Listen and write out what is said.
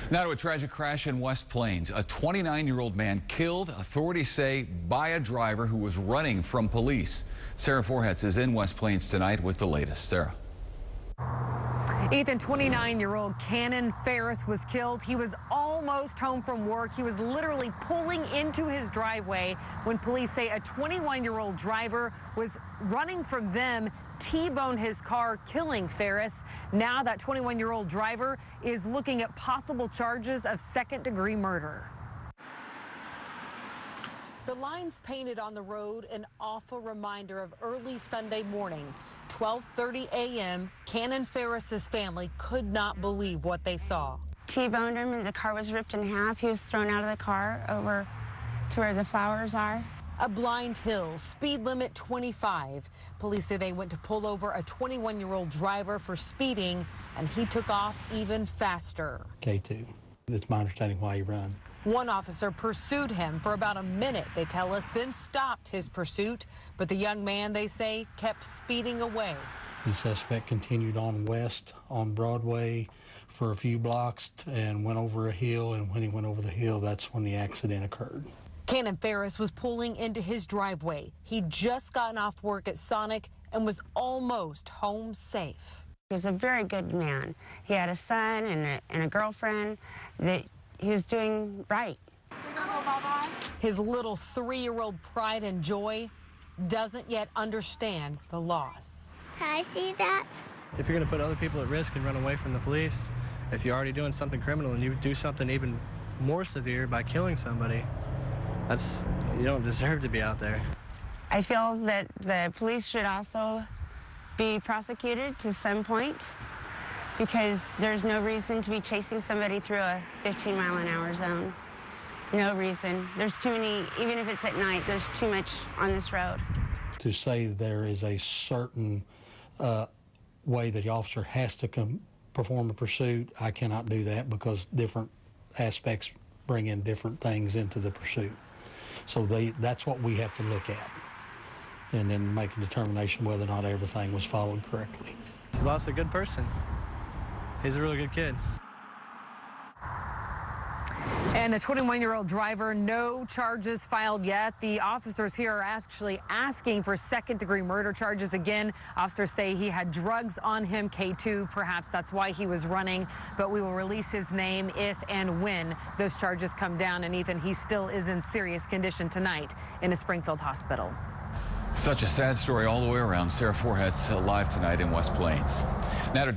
Now to a tragic crash in West Plains. A 29-year-old man killed, authorities say, by a driver who was running from police. Sara Forhetz is in West Plains tonight with the latest. Sarah. Ethan, 29-year-old Cannon Ferris was killed. He was almost home from work. He was literally pulling into his driveway when police say a 21-year-old driver was running from them, T-boned his car, killing Ferris. Now that 21-year-old driver is looking at possible charges of second-degree murder. The lines painted on the road, an awful reminder of early Sunday morning. 12:30 a.m., Cannon Ferris's family could not believe what they saw. T-boned him and the car was ripped in half. He was thrown out of the car over to where the flowers are. A Blind Hill, speed limit 25. Police say they went to pull over a 21-year-old driver for speeding, and he took off even faster. K2. It's my understanding why he ran. One officer pursued him for about a minute, they tell us, then stopped his pursuit. But the young man, they say, kept speeding away. The suspect continued on west on Broadway for a few blocks and went over a hill, and when he went over the hill, that's when the accident occurred. Cannon Ferris was pulling into his driveway. He'd just gotten off work at Sonic and was almost home safe. He was a very good man. He had a son and a girlfriend that he was doing right. His little 3-year-old pride and joy doesn't yet understand the loss. Can I see that? If you're going to put other people at risk and run away from the police, if you're already doing something criminal and you do something even more severe by killing somebody, you don't deserve to be out there. I feel that the police should also be prosecuted to some point, because there's no reason to be chasing somebody through a 15-mile-an-hour zone. No reason. There's too many, even if it's at night, there's too much on this road. To say there is a certain way that the officer has to perform a pursuit, I cannot do that because different aspects bring in different things into the pursuit. So that's what we have to look at and then make a determination whether or not everything was followed correctly. He lost a good person. He's a really good kid. And the 21-year-old driver, no charges filed yet. The officers here are actually asking for second-degree murder charges. Again, officers say he had drugs on him, K2. Perhaps that's why he was running. But we will release his name if and when those charges come down. And Ethan, he still is in serious condition tonight in a Springfield hospital. Such a sad story all the way around. Sara Forhetz live tonight in West Plains. Now to